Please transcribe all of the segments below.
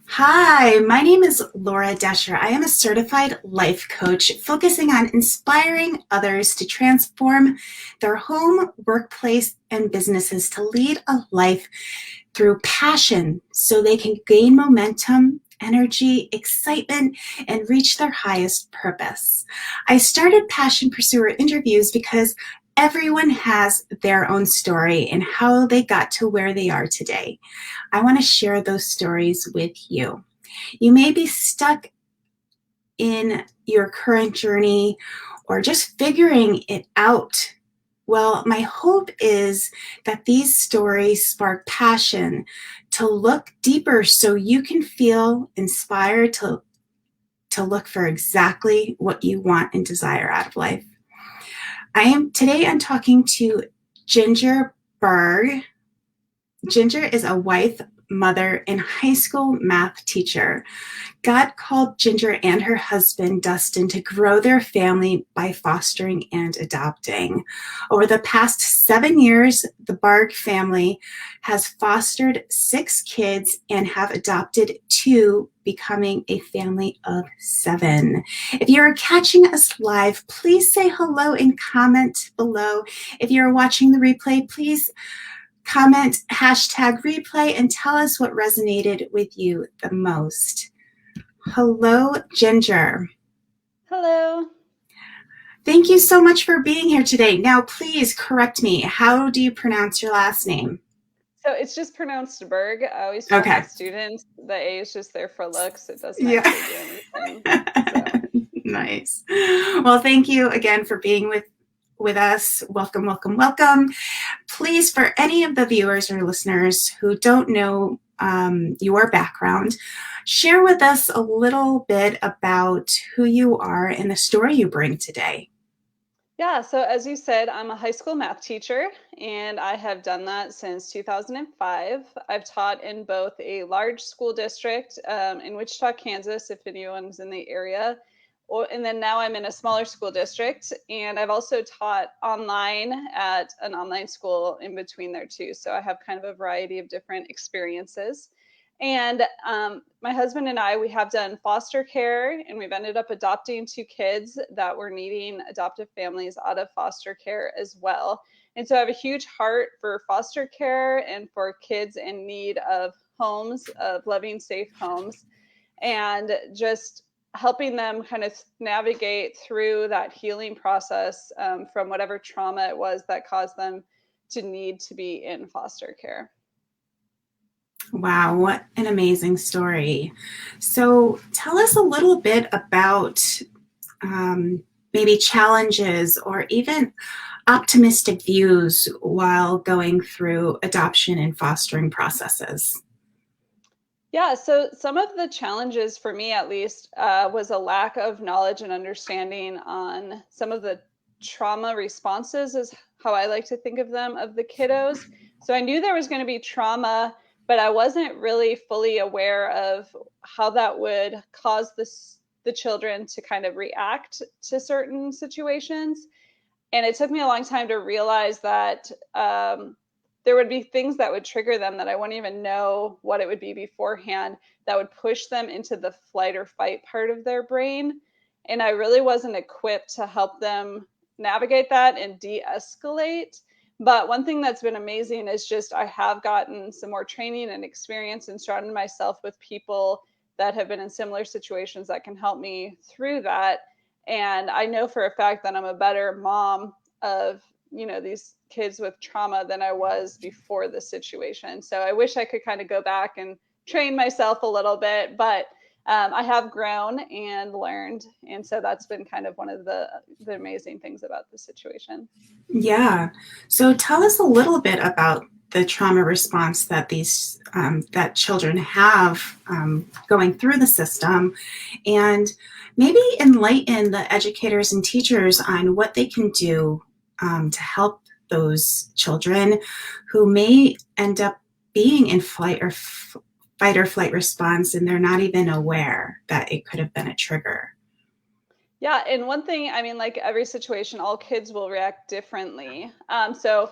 Hi, my name is Laura Desher. I am a certified life coach focusing on inspiring others to transform their home, workplace, and businesses to lead a life through passion so they can gain momentum, energy, excitement, and reach their highest purpose. I started Passion Pursuer interviews because everyone has their own story and how they got to where they are today. I want to share those stories with you. You may be stuck in your current journey or just figuring it out. Well, my hope is that these stories spark passion to look deeper so you can feel inspired to look for exactly what you want and desire out of life. I'm talking to Ginger Berg. Ginger is a wife, mother, and high school math teacher. God called Ginger and her husband, Dustin, to grow their family by fostering and adopting. Over the past 7 years, the Barg family has fostered 6 kids and have adopted 2, becoming a family of 7. If you're catching us live, please say hello and comment below. If you're watching the replay, please comment #replay and tell us what resonated with you the most. Hello, Ginger. Hello. Thank you so much for being here today. Now, please correct me. How do you pronounce your last name? So it's just pronounced Berg. I always tell my Okay. students the A is just there for looks. It doesn't Yeah. actually do anything. So Nice. Well, thank you again for being with us. Welcome, welcome, welcome. Please, for any of the viewers or listeners who don't know your background, share with us a little bit about who you are and the story you bring today. yeah, so as you said, I'm a high school math teacher and I have done that since 2005. I've taught in both a large school district in Wichita, Kansas, if anyone's in the area, and then now I'm in a smaller school district. And I've also taught online at an online school in between there too. So I have kind of a variety of different experiences. And my husband and I, we have done foster care, and we've ended up adopting 2 kids that were needing adoptive families out of foster care as well. And so I have a huge heart for foster care and for kids in need of homes, of loving, safe homes, and just helping them kind of navigate through that healing process from whatever trauma it was that caused them to need to be in foster care. Wow, what an amazing story. So, tell us a little bit about maybe challenges or even optimistic views while going through adoption and fostering processes. Yeah, so some of the challenges for me, at least, was a lack of knowledge and understanding on some of the trauma responses, is how I like to think of them, of the kiddos. So I knew there was going to be trauma, but I wasn't really fully aware of how that would cause the children to kind of react to certain situations. And it took me a long time to realize that there would be things that would trigger them that I wouldn't even know what it would be beforehand, that would push them into the flight or fight part of their brain. And I really wasn't equipped to help them navigate that and de-escalate. But one thing that's been amazing is just I have gotten some more training and experience and surrounded myself with people that have been in similar situations that can help me through that. And I know for a fact that I'm a better mom of, these kids with trauma than I was before the situation. So I wish I could kind of go back and train myself a little bit, but I have grown and learned. And so that's been kind of one of the amazing things about the situation. Yeah. So tell us a little bit about the trauma response that these that children have going through the system, and maybe enlighten the educators and teachers on what they can do to help those children who may end up being in fight or flight response, and they're not even aware that it could have been a trigger. Yeah, and one thing, I mean, like every situation, all kids will react differently. So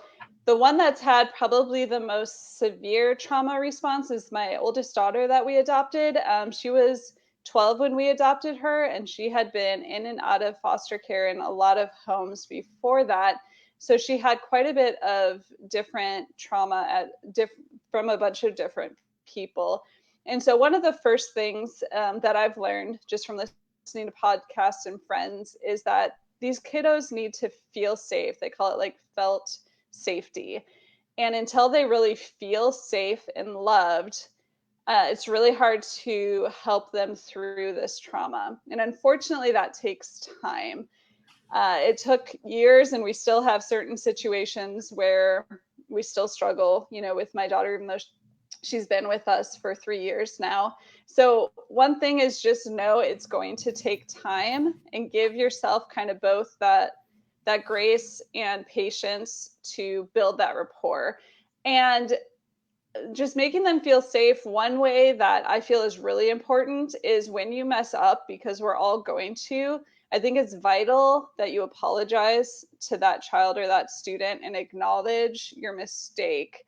The one that's had probably the most severe trauma response is my oldest daughter that we adopted. She was 12 when we adopted her, and she had been in and out of foster care in a lot of homes before that. So she had quite a bit of different trauma from a bunch of different people. And so one of the first things that I've learned just from listening to podcasts and friends is that these kiddos need to feel safe. They call it like felt safety. And until they really feel safe and loved, it's really hard to help them through this trauma. And unfortunately, that takes time. It took years, and we still have certain situations where we still struggle, with my daughter, even though she's been with us for 3 years now. So one thing is just know it's going to take time, and give yourself kind of both that grace and patience to build that rapport. And just making them feel safe. One way that I feel is really important is when you mess up, because we're all going to, I think it's vital that you apologize to that child or that student and acknowledge your mistake,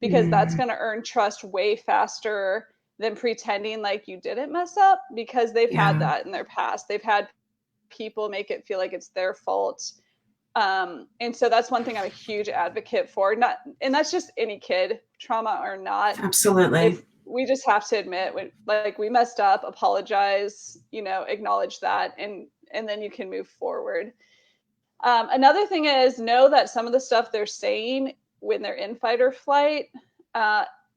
because that's going to earn trust way faster than pretending like you didn't mess up, because they've had Yeah, that in their past. They've had people make it feel like it's their fault. And so that's one thing I'm a huge advocate for. Not, and that's just any kid, trauma or not. absolutely. If we just have to admit when, like, we messed up, apologize, acknowledge that, and then you can move forward. Another thing is know that some of the stuff they're saying when they're in fight or flight,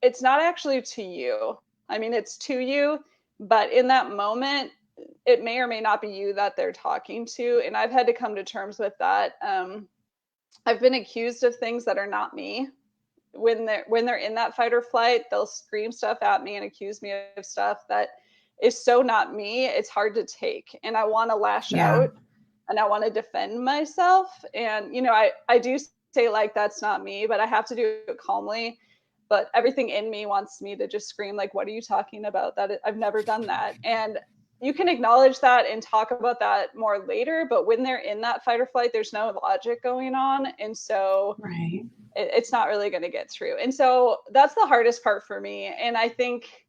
it's not actually to you. I mean, it's to you, but in that moment, it may or may not be you that they're talking to. And I've had to come to terms with that. I've been accused of things that are not me. When they're in that fight or flight, they'll scream stuff at me and accuse me of stuff that is so not me. It's hard to take, and I want to lash Yeah. out, and I want to defend myself. And I do say, like, that's not me, but I have to do it calmly. But everything in me wants me to just scream, like, what are you talking about? That I've never done that. And you can acknowledge that and talk about that more later, but when they're in that fight or flight, there's no logic going on, and so Right. it's not really going to get through. And so that's the hardest part for me. And I think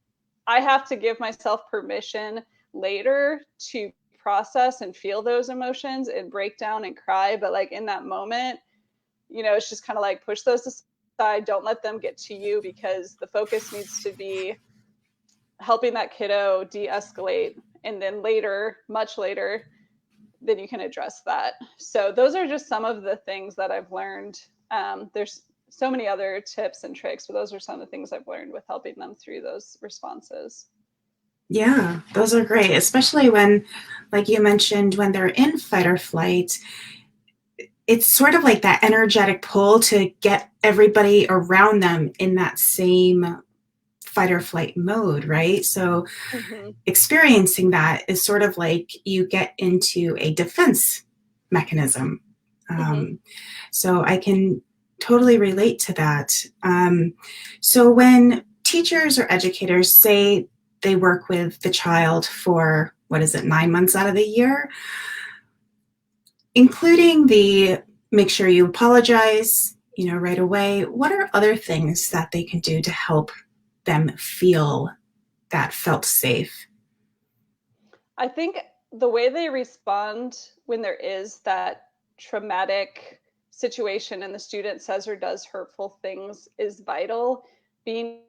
I have to give myself permission later to process and feel those emotions and break down and cry. But like in that moment, it's just kind of like push those aside. Don't let them get to you, because the focus needs to be helping that kiddo de-escalate. And then later, much later, then you can address that. So those are just some of the things that I've learned. There's so many other tips and tricks, but those are some of the things I've learned with helping them through those responses. Yeah, those are great, especially when, like you mentioned, when they're in fight or flight, it's sort of like that energetic pull to get everybody around them in that same fight or flight mode, right? So Mm-hmm. experiencing that is sort of like you get into a defense mechanism. Mm-hmm. Um, so I can totally relate to that. So when teachers or educators say they work with the child for, what is it, 9 months out of the year, including the make sure you apologize, right away, what are other things that they can do to help them feel that felt safe? I think the way they respond when there is that traumatic situation and the student says or does hurtful things is vital. Being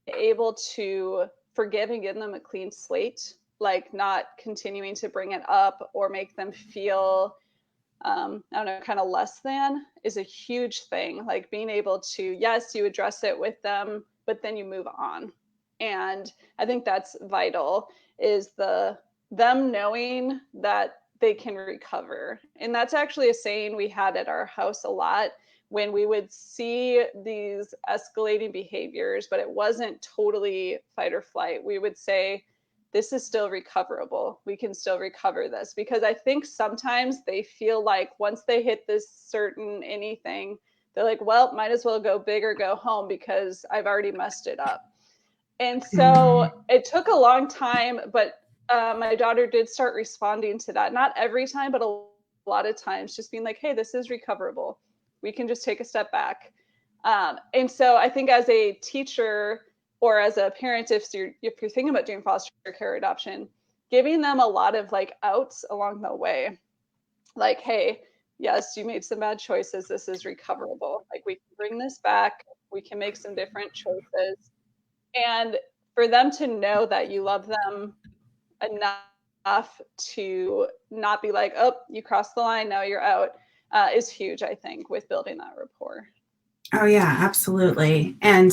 able to forgive and give them a clean slate, like not continuing to bring it up or make them feel, I don't know, kind of less than, is a huge thing. Like being able to, yes, you address it with them, but then you move on. And I think that's vital, is them knowing that they can recover. And that's actually a saying we had at our house a lot when we would see these escalating behaviors, but it wasn't totally fight or flight. We would say, this is still recoverable. We can still recover this, because I think sometimes they feel like once they hit this certain anything, they're like, well, might as well go big or go home because I've already messed it up. And so Mm, it took a long time, but my daughter did start responding to that. Not every time, but a lot of times, just being like, hey, this is recoverable. We can just take a step back. And so I think as a teacher or as a parent, if you're thinking about doing foster care or adoption, giving them a lot of like outs along the way, like, hey, yes, you made some bad choices. This is recoverable. Like, we can bring this back. We can make some different choices. And for them to know that you love them enough to not be like, oh, you crossed the line, now you're out, is huge, I think, with building that rapport. Oh, yeah, absolutely. And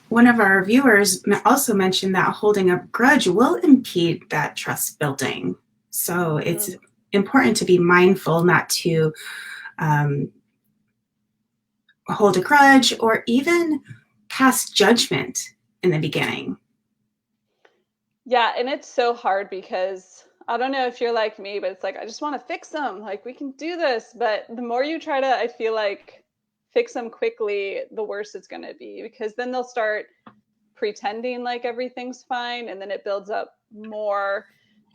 one of our viewers also mentioned that holding a grudge will impede that trust building. So it's important to be mindful not to hold a grudge or even pass judgment in the beginning. Yeah, and it's so hard because I don't know if you're like me, but it's like, I just want to fix them. Like, we can do this. But the more you try to, I feel like, fix them quickly, the worse it's going to be, because then they'll start pretending like everything's fine, and then it builds up more.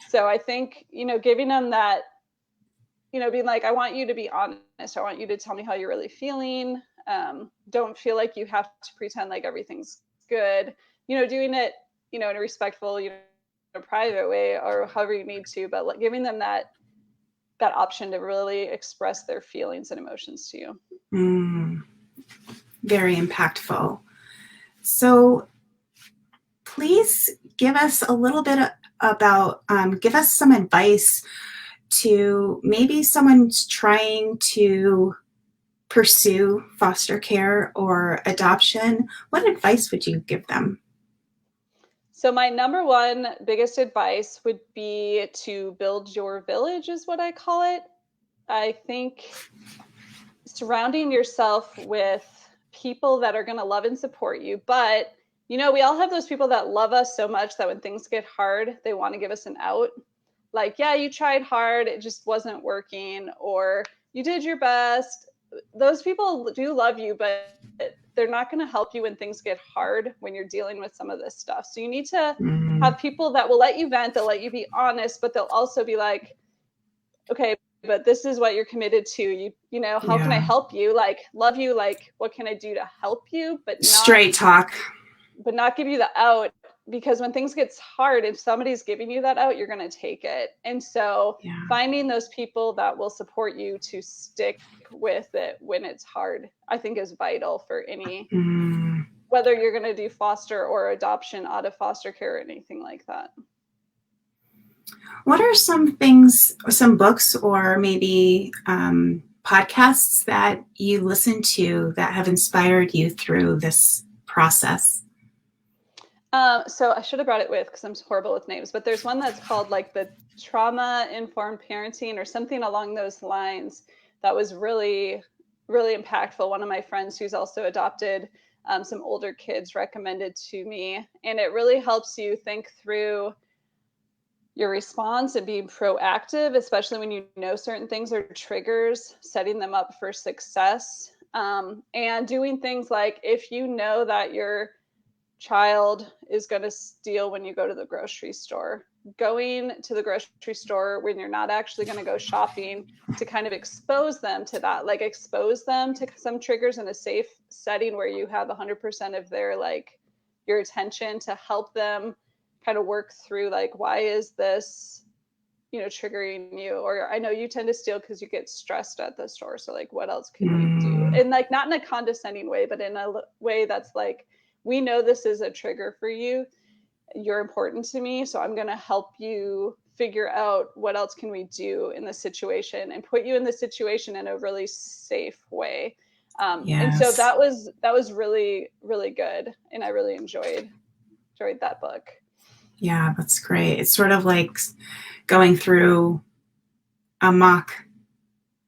So I think, giving them that, being like, I want you to be honest. I want you to tell me how you're really feeling. Don't feel like you have to pretend like everything's good. Doing it, in a respectful, private way, or however you need to, but like giving them that option to really express their feelings and emotions to you. Very impactful. So please give us a little bit about, give us some advice to maybe someone's trying to pursue foster care or adoption. What advice would you give them? So my number one biggest advice would be to build your village, is what I call it. I think surrounding yourself with people that are going to love and support you. But, we all have those people that love us so much that when things get hard, they want to give us an out. Like, yeah, you tried hard, it just wasn't working, or you did your best. Those people do love you, but they're not going to help you when things get hard, when you're dealing with some of this stuff. So you need to have people that will let you vent, they'll let you be honest, but they'll also be like, okay, but this is what you're committed to. How can I help you? Like, love you, like, what can I do to help you? But straight talk. But not give you the out, because when things gets hard, if somebody's giving you that out, you're going to take it. And so finding those people that will support you to stick with it when it's hard, I think, is vital for any, whether you're going to do foster or adoption out of foster care or anything like that. What are some things, some books, or maybe podcasts that you listen to that have inspired you through this process? So I should have brought it with, because I'm horrible with names, but there's one that's called like the Trauma-Informed Parenting or something along those lines that was really, really impactful. One of my friends who's also adopted some older kids recommended to me, and it really helps you think through your response and being proactive, especially when you know certain things are triggers, setting them up for success, and doing things like, if you know that your child is going to steal when you go to the grocery store, going to the grocery store when you're not actually going to go shopping, to kind of expose them to that, like expose them to some triggers in a safe setting where you have 100% of their, like, your attention, to help them kind of work through, like, why is this, triggering you? Or, I know you tend to steal because you get stressed at the store. So, like, what else can we do? And, like, not in a condescending way, but in a way that's like, we know this is a trigger for you. You're important to me. So I'm going to help you figure out what else can we do in this situation, and put you in the situation in a really safe way. And so that was really, really good. And I really enjoyed that book. Yeah, that's great. It's sort of like going through a mock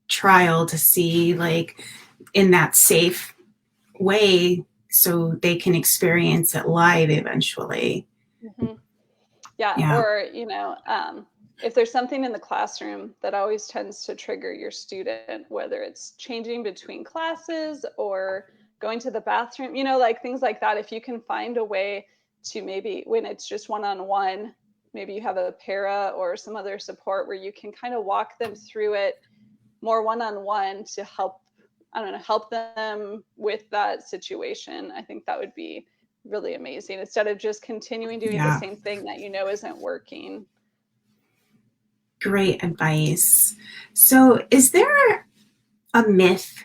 trial to see, like, in that safe way, so they can experience it live eventually. Yeah. Or, if there's something in the classroom that always tends to trigger your student, whether it's changing between classes or going to the bathroom, like things like that, if you can find a way to, maybe when it's just one-on-one, maybe you have a para or some other support where you can kind of walk them through it more one-on-one to help I don't know, help them with that situation, I think that would be really amazing, instead of just continuing doing the Yeah. same thing that you know isn't working. Great advice. So, is there a myth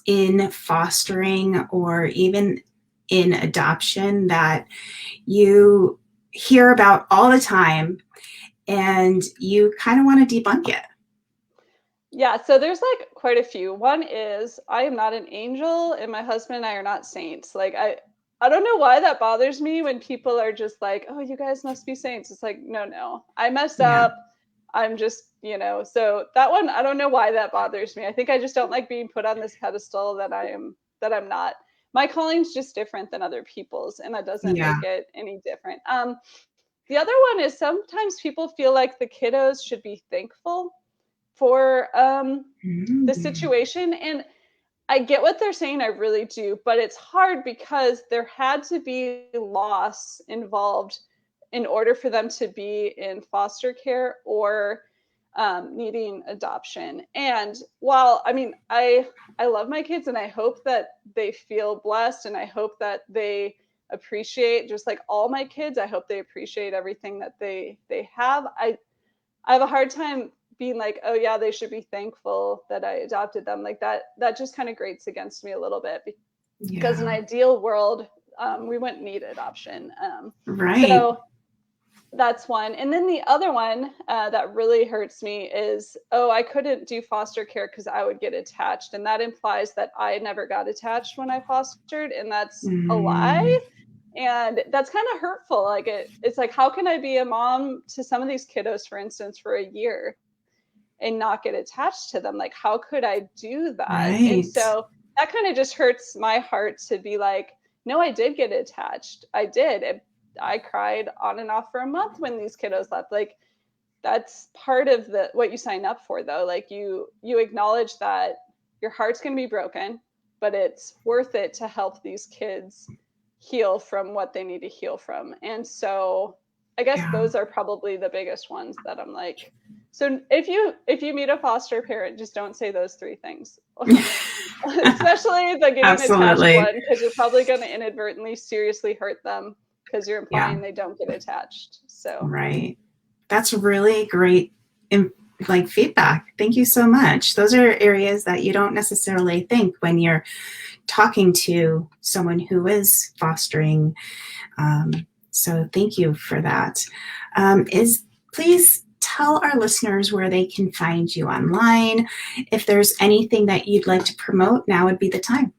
in fostering or even in adoption that you hear about all the time and you kind of want to debunk it? Yeah, so there's like quite a few. One is I am not an angel and my husband and I are not saints. Like I don't know why that bothers me when people are just like, "Oh, you guys must be saints." It's like, "No, no. I messed Yeah. up. I'm just, so that one I don't know why that bothers me. I think I just don't like being put on this pedestal that I'm not. My calling's just different than other people's, and that doesn't Yeah. make it any different. The other one is sometimes people feel like the kiddos should be thankful for the Mm. situation. And I get what they're saying, I really do, but it's hard because there had to be loss involved in order for them to be in foster care or needing adoption. And while I mean, I love my kids and I hope that they feel blessed and I hope that they appreciate, just like all my kids, I hope they appreciate everything that they have. I have a hard time being like, oh yeah, they should be thankful that I adopted them. Like that just kind of grates against me a little bit, because in Yeah. an ideal world, we wouldn't need adoption. Right. So that's one. And then the other one that really hurts me is, oh, I couldn't do foster care because I would get attached. And that implies that I never got attached when I fostered. And that's a Mm. lie. And that's kind of hurtful. Like it's like, how can I be a mom to some of these kiddos, for instance, for a year and not get attached to them? Like, how could I do that? And Right. so that kind of just hurts my heart to be like, no, I did get attached. I did. I cried on and off for a month when these kiddos left. Like, that's part of the what you sign up for, though. Like, you acknowledge that your heart's going to be broken, but it's worth it to help these kids heal from what they need to heal from. And so I guess Yeah. those are probably the biggest ones that I'm like, so if you meet a foster parent, just don't say those three things. Especially the getting attached Absolutely. one, because you're probably going to inadvertently seriously hurt them because you're Yeah. implying they don't get attached. So Right. That's really great like feedback. Thank you so much. Those are areas that you don't necessarily think when you're talking to someone who is fostering. So thank you for that. Is Please tell our listeners where they can find you online. If there's anything that you'd like to promote, now would be the time.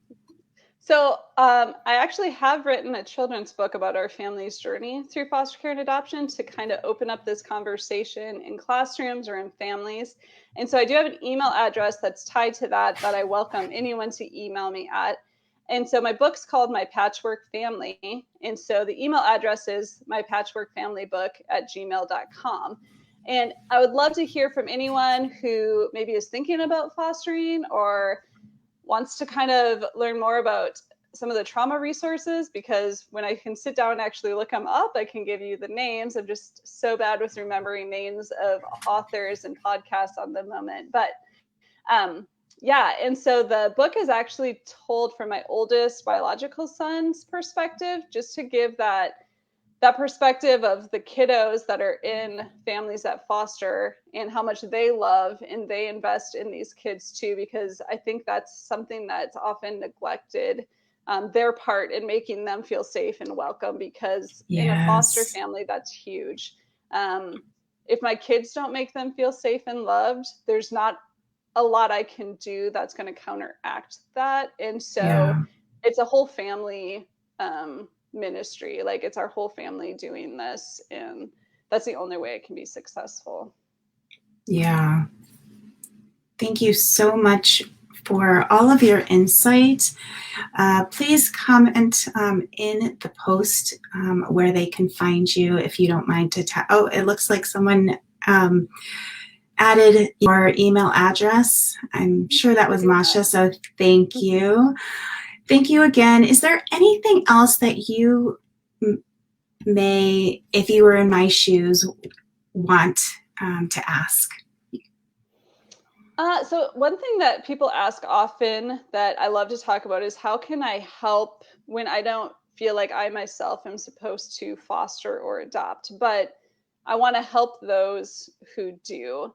So, I actually have written a children's book about our family's journey through foster care and adoption to kind of open up this conversation in classrooms or in families. And so, I do have an email address that's tied to that I welcome anyone to email me at. And so, my book's called My Patchwork Family. And so, the email address is mypatchworkfamilybook@gmail.com. And I would love to hear from anyone who maybe is thinking about fostering or wants to kind of learn more about some of the trauma resources, because when I can sit down and actually look them up, I can give you the names. I'm just so bad with remembering names of authors and podcasts on the moment. But yeah, and so the book is actually told from my oldest biological son's perspective, just to give that perspective of the kiddos that are in families that foster and how much they love and they invest in these kids too, because I think that's something that's often neglected, their part in making them feel safe and welcome, because in a foster Yes. family, that's huge. If my kids don't make them feel safe and loved, there's not a lot I can do that's going to counteract that. And so Yeah. it's a whole family ministry. Like, it's our whole family doing this, and that's the only way it can be successful. Yeah. Thank you so much for all of your insight. Please comment in the post where they can find you if you don't mind to oh, it looks like someone added your email address. I'm sure that was Masha, so thank you. Thank you again. Is there anything else that you may, if you were in my shoes, want to ask? So one thing that people ask often that I love to talk about is how can I help when I don't feel like I myself am supposed to foster or adopt, but I want to help those who do.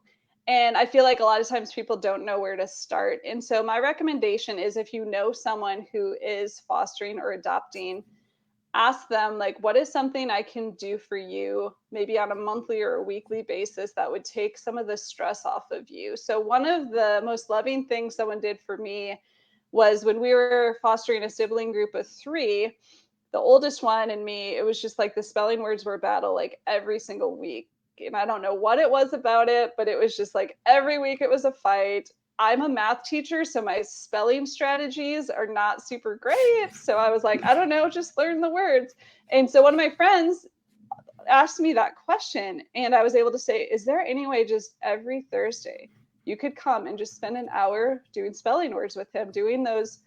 And I feel like a lot of times people don't know where to start. And so my recommendation is if you know someone who is fostering or adopting, ask them like what is something I can do for you maybe on a monthly or a weekly basis that would take some of the stress off of you. So one of the most loving things someone did for me was when we were fostering a sibling group of 3, the oldest one and me, it was just like the spelling words were a battle like every single week. And I don't know what it was about it, but it was just like every week it was a fight. I'm a math teacher, so my spelling strategies are not super great. So I was like, I don't know, just learn the words. And so one of my friends asked me that question, and I was able to say, is there any way just every Thursday you could come and just spend an hour doing spelling words with him, doing those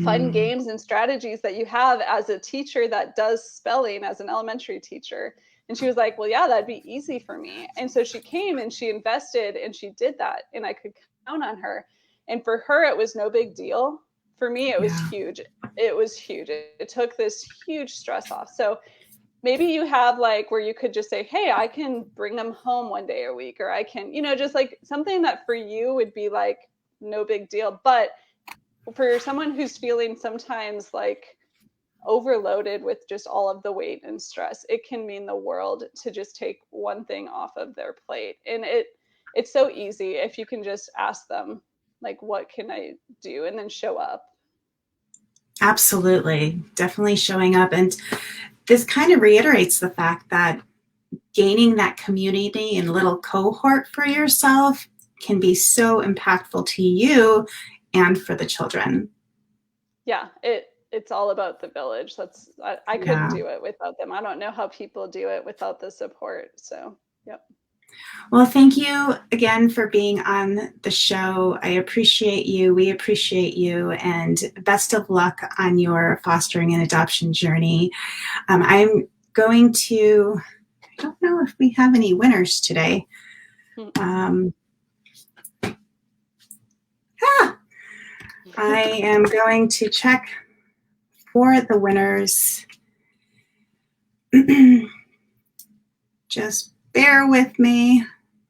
fun games and strategies that you have as a teacher that does spelling as an elementary teacher? And she was like, well, yeah, that'd be easy for me. And so she came and she invested and she did that, and I could count on her. And for her, it was no big deal. For me, it was Yeah. huge. It was huge. It took this huge stress off. So maybe you have like where you could just say, hey, I can bring them home one day a week, or I can, just like something that for you would be like no big deal. But for someone who's feeling sometimes like overloaded with just all of the weight and stress, it can mean the world to just take one thing off of their plate. And it's so easy if you can just ask them like, what can I do, and then show up. Absolutely. Definitely showing up. And this kind of reiterates the fact that gaining that community and little cohort for yourself can be so impactful to you and for the children. Yeah, it's all about the village. I couldn't Yeah. do it without them. I don't know how people do it without the support. So yep. Well, thank you again for being on the show. I appreciate you. We appreciate you. And best of luck on your fostering and adoption journey. I'm going to, I don't know if we have any winners today. I am going to check for the winners. Just bear with me.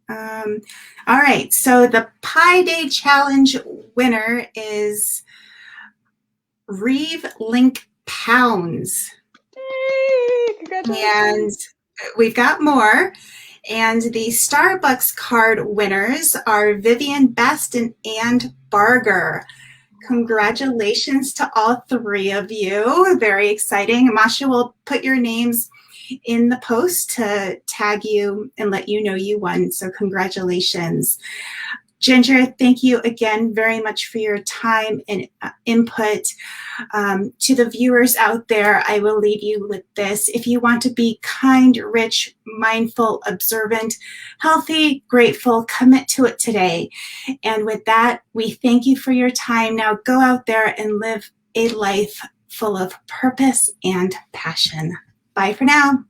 All right, so the Pi Day Challenge winner is Reeve Link Pounds. Yay! Congratulations. And we've got more. And the Starbucks card winners are Vivian Best and Ann Barger. Congratulations to all 3 of you. Very exciting. Masha will put your names in the post to tag you and let you know you won. So congratulations. Ginger, thank you again very much for your time and input. To the viewers out there, I will leave you with this. If you want to be kind, rich, mindful, observant, healthy, grateful, commit to it today. And with that, we thank you for your time. Now go out there and live a life full of purpose and passion. Bye for now.